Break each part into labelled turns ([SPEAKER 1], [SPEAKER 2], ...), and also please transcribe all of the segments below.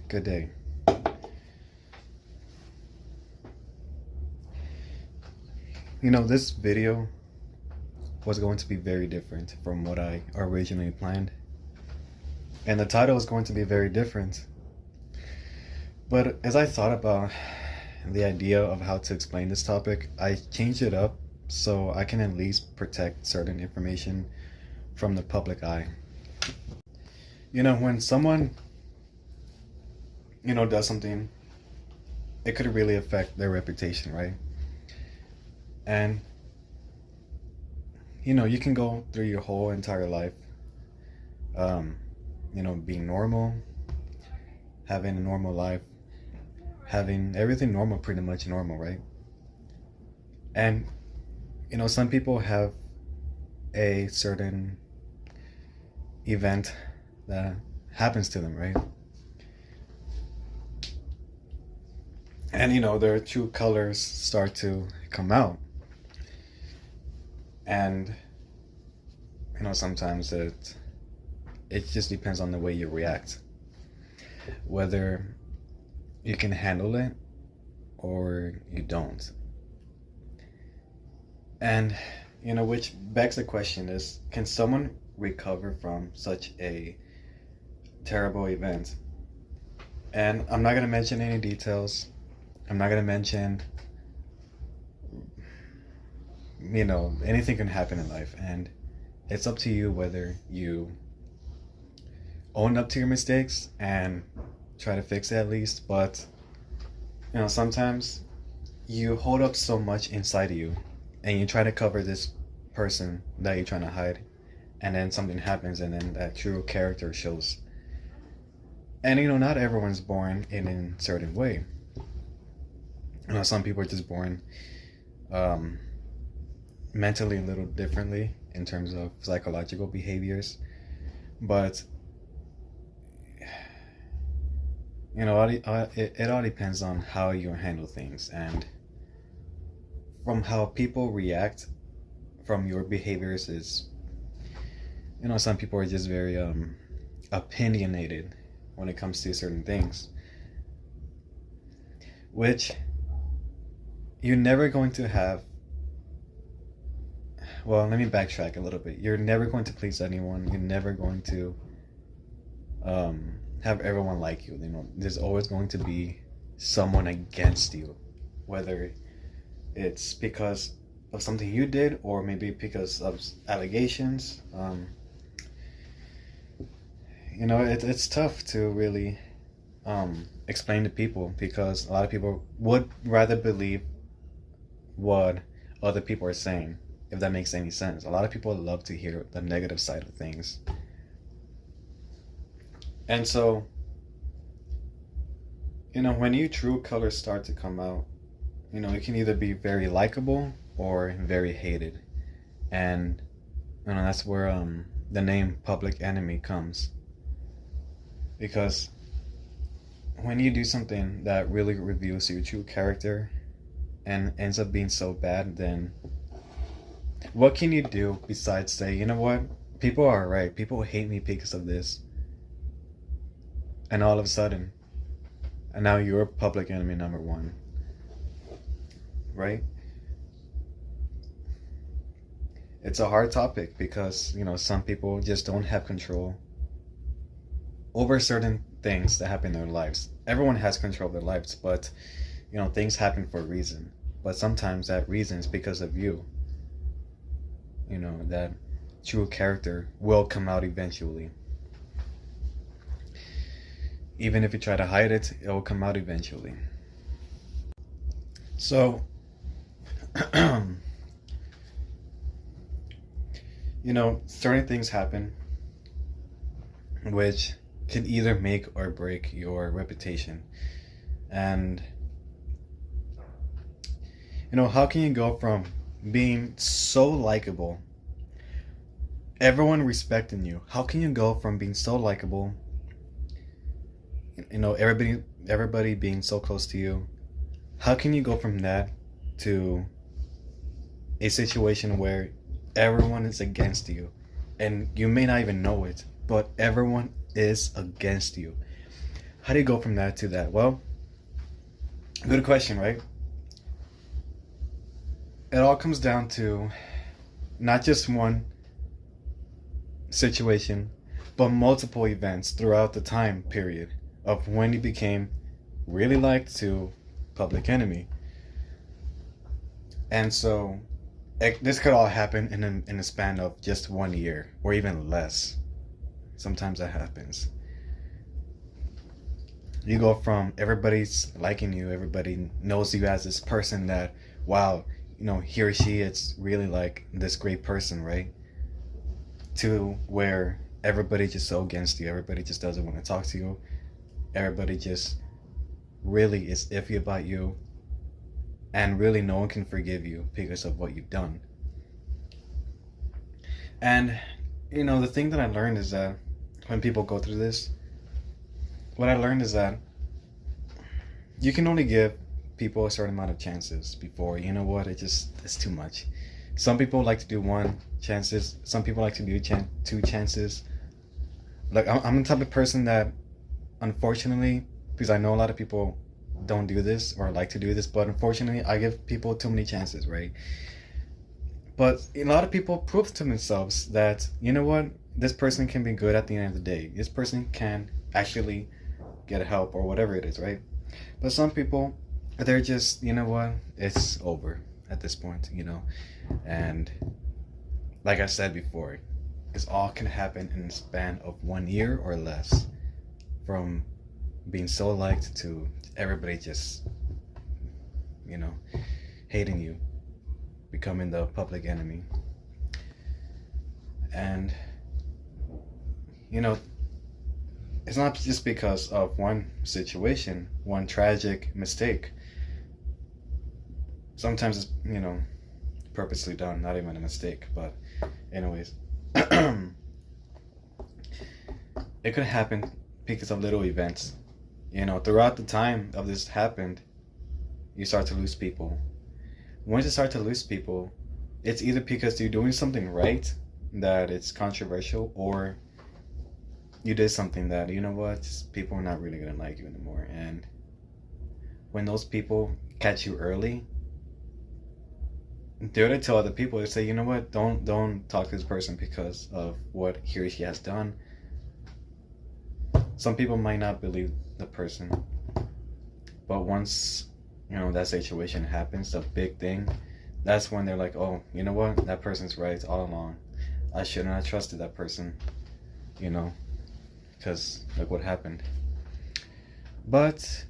[SPEAKER 1] Good day. This video was going to be very different from what I originally planned. And the title is going to be very different. But as I thought about the idea of how to explain this topic, I changed it up so I can at least protect certain information from the public eye. When someone, does something, it could really affect their reputation, right? And you can go through your whole entire life, being normal, having a normal life, having everything normal, pretty much normal, right? And some people have a certain event that happens to them, right? And their true colors start to come out. And sometimes it just depends on the way you react, whether you can handle it or you don't. And which begs the question is, can someone recover from such a terrible event? And I'm not going to mention any details. I'm not going to mention anything can happen in life, and it's up to you whether you own up to your mistakes and try to fix it at least. But sometimes you hold up so much inside of you and you try to cover this person that you're trying to hide, and then something happens and then that true character shows. And not everyone's born in a certain way. Some people are just born mentally a little differently in terms of psychological behaviors. But it all depends on how you handle things, and from how people react from your behaviors is, some people are just very opinionated when it comes to certain things, which you're never going to have. Well, let me backtrack a little bit. You're never going to please anyone. You're never going to have everyone like you. There's always going to be someone against you, whether it's because of something you did or maybe because of allegations. It's tough to really explain to people, because a lot of people would rather believe what other people are saying, if that makes any sense. A lot of people love to hear the negative side of things. And so, when your true colors start to come out, it can either be very likable or very hated. And that's where the name Public Enemy comes. Because when you do something that really reveals your true character and ends up being so bad, then what can you do besides say, you know what, people are right, people hate me because of this, and all of a sudden, and now you're public enemy number one, right? It's a hard topic because some people just don't have control over certain things that happen in their lives. Everyone has control of their lives, but things happen for a reason. But sometimes that reason is because of you. That true character will come out eventually. Even if you try to hide it, it will come out eventually. So, certain things happen which can either make or break your reputation. And how can you go from being so likable, everyone respecting you, how can you go from being so likable, everybody being so close to you, how can you go from that to a situation where everyone is against you and you may not even know it, but everyone is against you. How do you go from that to that? Well, good question, right? It all comes down to not just one situation, but multiple events throughout the time period of when you became really liked to public enemy. And so this could all happen in a span of just 1 year or even less. Sometimes that happens. You go from everybody's liking you, everybody knows you as this person that, wow, he or she, it's really like this great person, right? To where everybody just so against you, everybody just doesn't want to talk to you, everybody just really is iffy about you, and really no one can forgive you because of what you've done. And the thing that I learned is that when people go through this, what I learned is that you can only give people a certain amount of chances before, it's too much. Some people like to do one chances, some people like to do two chances. Like, I'm the type of person that, unfortunately, because I know a lot of people don't do this or like to do this, but unfortunately I give people too many chances, right? But a lot of people prove to themselves that, this person can be good at the end of the day. This person can actually get help or whatever it is, right? But some people, they're just, it's over at this point, and like I said before, this all can happen in the span of 1 year or less, from being so liked to everybody just, hating you, becoming the public enemy. And, it's not just because of one situation, one tragic mistake. Sometimes it's, purposely done, not even a mistake. But anyways, it could happen because of little events. Throughout the time of this happened, you start to lose people. Once you start to lose people, it's either because you're doing something right that it's controversial, or you did something that, people are not really gonna like you anymore. And when those people catch you early, they're to tell other people, they say, don't talk to this person because of what he or she has done. Some people might not believe the person, but once that situation happens, the big thing, that's when they're like, oh, that person's right all along. I shouldn't have trusted that person, because look what happened. But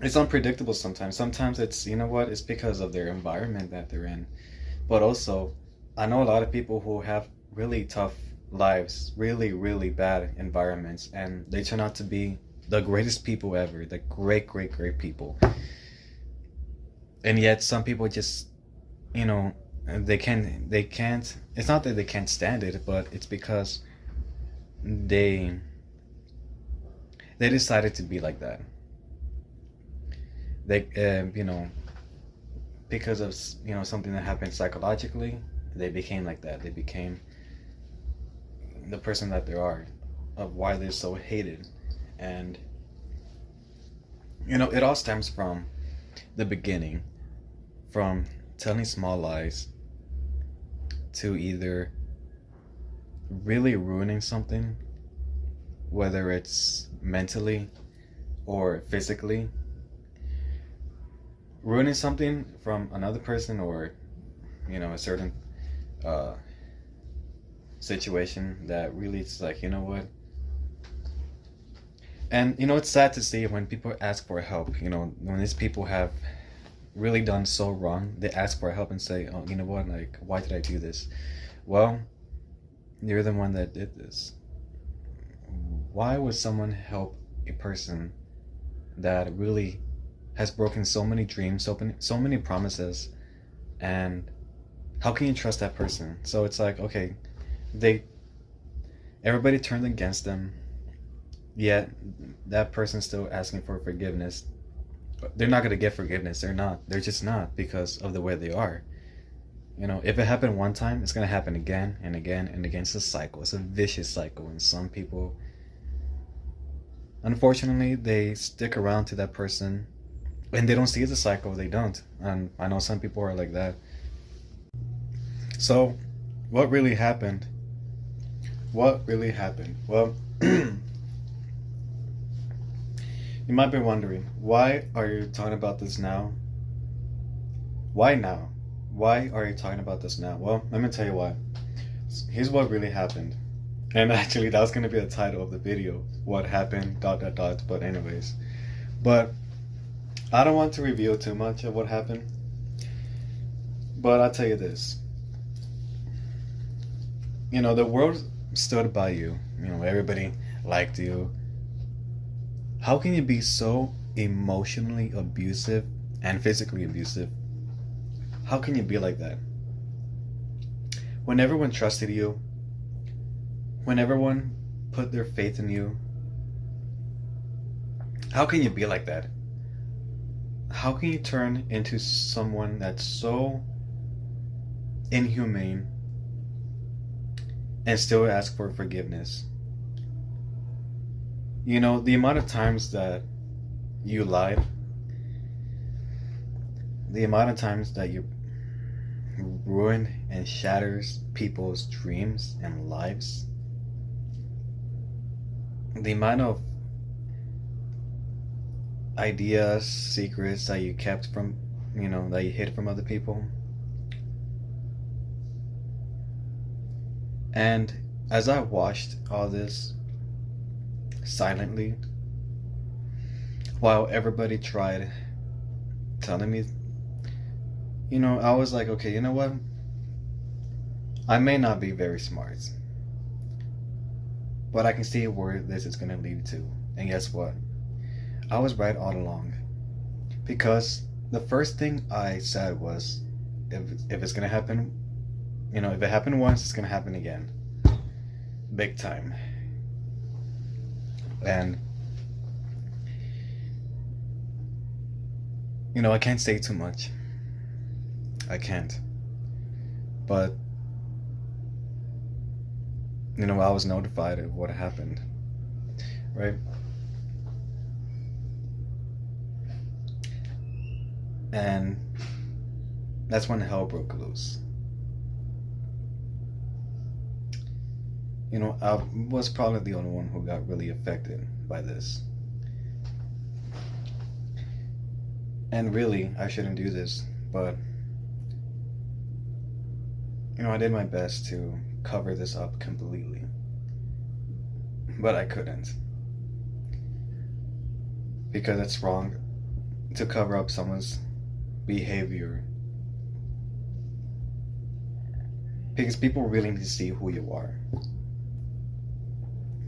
[SPEAKER 1] it's unpredictable sometimes. Sometimes it's, it's because of their environment that they're in. But also, I know a lot of people who have really tough lives, really, really bad environments, and they turn out to be the greatest people ever, the great, great, great people. And yet some people just, they can't, it's not that they can't stand it, but it's because they decided to be like that. They, because of, something that happened psychologically, they became like that. They became the person that they are, of why they're so hated. And, it all stems from the beginning, from telling small lies to either really ruining something, whether it's mentally or physically, ruining something from another person, or a certain situation that really, it's like, what. And it's sad to see when people ask for help, when these people have really done so wrong, they ask for help and say, oh, what, like, why did I do this? Well, you're the one that did this. Why would someone help a person that really has broken so many dreams, so many promises, and how can you trust that person? So it's like, okay, everybody turned against them, yet that person's still asking for forgiveness. They're not going to get forgiveness. They're just not, because of the way they are. You know, if it happened one time, it's gonna happen again and again and again. It's a cycle. It's a vicious cycle. And some people, unfortunately, they stick around to that person and they don't see the cycle. They don't. And I know some people are like that. So, what really happened? What really happened? Well, you might be wondering, why are you talking about this now? Why now? Why are you talking about this now? Well, let me tell you why. Here's what really happened. And actually, that was going to be the title of the video. What happened, ... But anyways. But I don't want to reveal too much of what happened. But I'll tell you this. You know, the world stood by you. You know, everybody liked you. How can you be so emotionally abusive and physically abusive? How can you be like that? When everyone trusted you, when everyone put their faith in you, how can you be like that? How can you turn into someone that's so inhumane and still ask for forgiveness? You know, the amount of times that you lied, the amount of times that you ruined and shatters people's dreams and lives, the amount of ideas, secrets that you kept from, you know, that you hid from other people. And as I watched all this silently, while everybody tried telling me, you know, I was like, okay, you know what? I may not be very smart, but I can see where this is going to lead to. And guess what? I was right all along. Because the first thing I said was, if it's going to happen, you know, if it happened once, it's going to happen again. Big time. And, you know, I can't say too much. I can't. But, you know, I was notified of what happened. Right? And that's when hell broke loose. You know, I was probably the only one who got really affected by this. And really, I shouldn't do this, but, you know, I did my best to cover this up completely. But I couldn't. Because it's wrong to cover up someone's behavior. Because people really need to see who you are.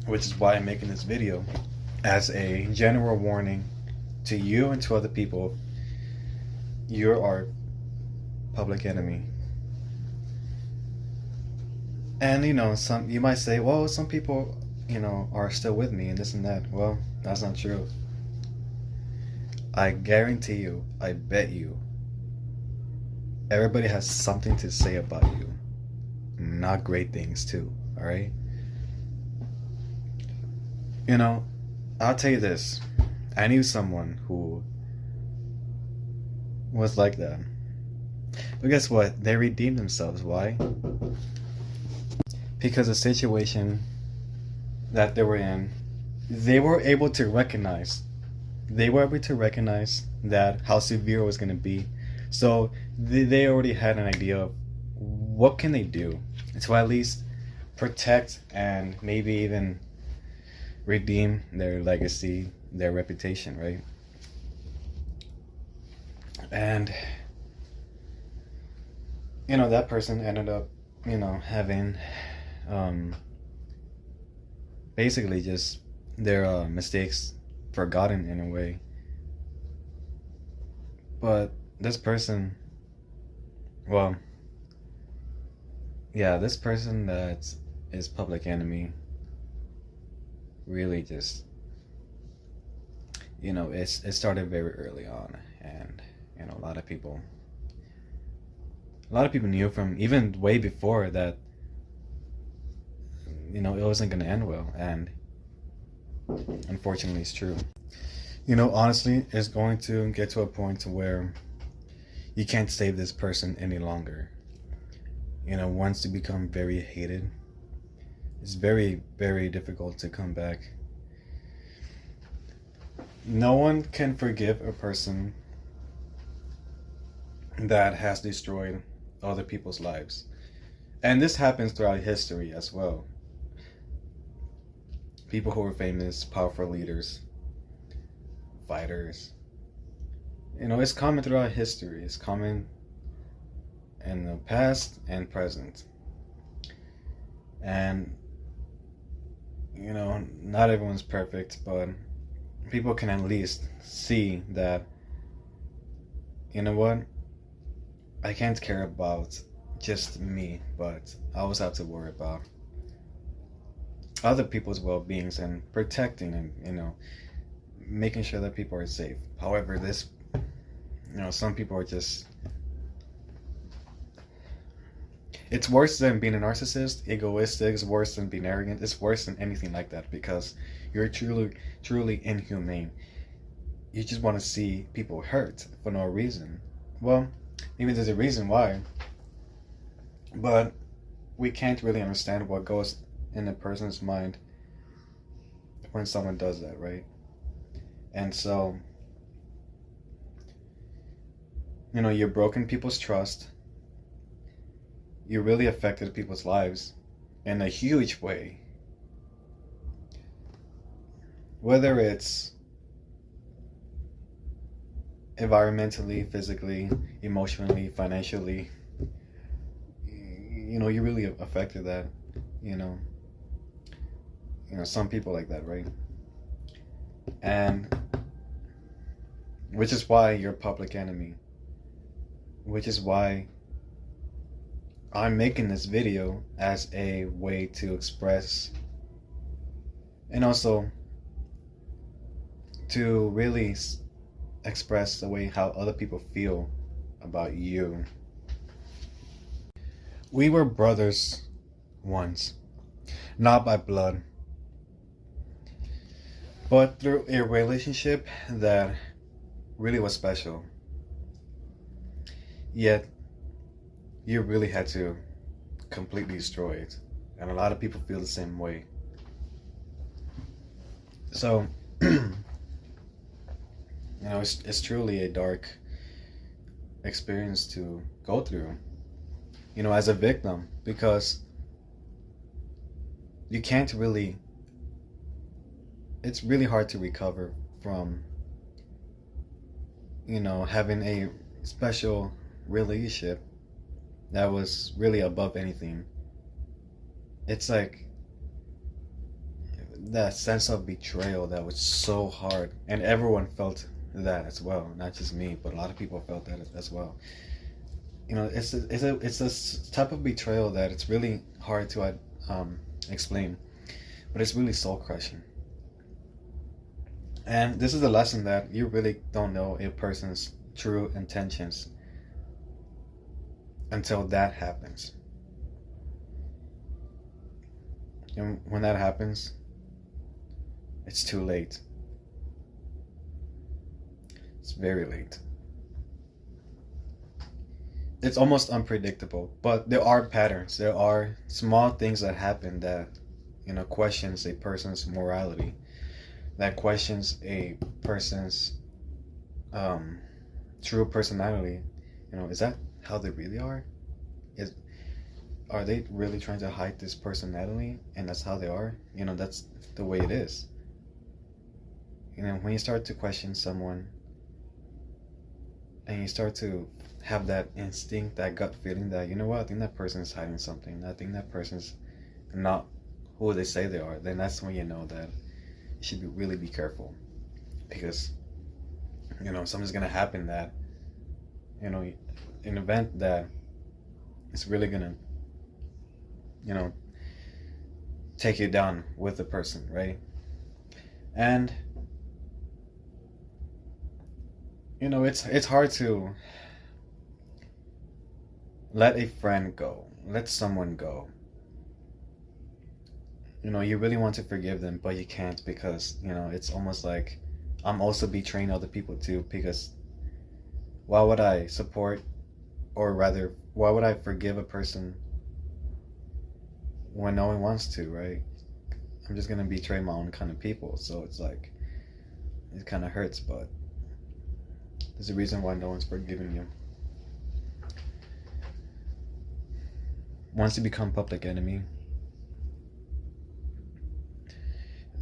[SPEAKER 1] Which is why I'm making this video as a general warning to you and to other people. You're our public enemy. And, you know, you might say, well, some people, you know, are still with me and this and that. Well, that's not true. I guarantee you, I bet you, everybody has something to say about you. Not great things too, alright? You know, I'll tell you this. I knew someone who was like that. But guess what? They redeemed themselves. Why? Because the situation that they were in, they were able to recognize. They were able to recognize that how severe it was going to be. So they already had an idea of what can they do to at least protect and maybe even redeem their legacy, their reputation, right? And, you know, that person ended up, you know, having basically just their mistakes forgotten in a way. But this person, well, yeah, this person that is public enemy really just, you know, it started very early on. And, you know, a lot of people A lot of people knew from even way before that, it wasn't going to end well. And unfortunately, it's true. Honestly, it's going to get to a point to where you can't save this person any longer. Once you become very hated, it's very, very difficult to come back. No one can forgive a person that has destroyed other people's lives. And this happens throughout history as well. People who were famous, powerful leaders, fighters. It's common throughout history. It's common in the past and present. And, not everyone's perfect, but people can at least see that, what? I can't care about just me, but I always have to worry about other people's well-beings and protecting and, making sure that people are safe. However, some people are just, it's worse than being a narcissist, egoistic. It's worse than being arrogant. It's worse than anything like that, because you're truly inhumane. You just want to see people hurt for no reason. Well, maybe there's a reason why, but we can't really understand what goes in a person's mind when someone does that, right? And so, you're broken people's trust. You really affected people's lives in a huge way. Whether it's environmentally, physically, emotionally, financially, you really affected that, some people like that, right? And which is why you're a public enemy. Which is why I'm making this video as a way to express and also to really express the way how other people feel about you. We were brothers once, not by blood, but through a relationship that really was special. Yet, you really had to completely destroy it. And a lot of people feel the same way. So, it's truly a dark experience to go through, as a victim, because you can't really, it's really hard to recover from, having a special relationship that was really above anything. It's like that sense of betrayal that was so hard, and everyone felt that as well, not just me, but a lot of people felt that as well. It's a type of betrayal that it's really hard to explain, but it's really soul crushing. And this is a lesson that you really don't know a person's true intentions until that happens. And when that happens, it's too late. It's very late. It's almost unpredictable, but there are patterns. There are small things that happen that, questions a person's morality, that questions a person's true personality. Is that how they really are? Are they really trying to hide this personality and that's how they are? That's the way it is. When you start to question someone and you start to have that instinct, that gut feeling that, I think that person is hiding something. I think that person's not who they say they are. Then that's when you know that you should really be careful. Because, something's going to happen that, an event that is really going to, take you down with the person, right? And, it's hard to let a friend go, let someone go. You know, you really want to forgive them, but you can't because, you know, it's almost like I'm also betraying other people too. Because why would I support, or rather, why would I forgive a person when no one wants to, right? I'm just gonna betray my own kind of people. So it's like, it kind of hurts, but there's a reason why no one's forgiving you. Once you become public enemy,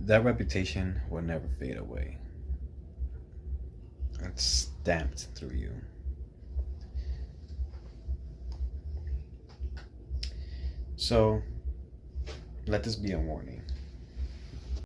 [SPEAKER 1] that reputation will never fade away. It's stamped through you. So let this be a warning.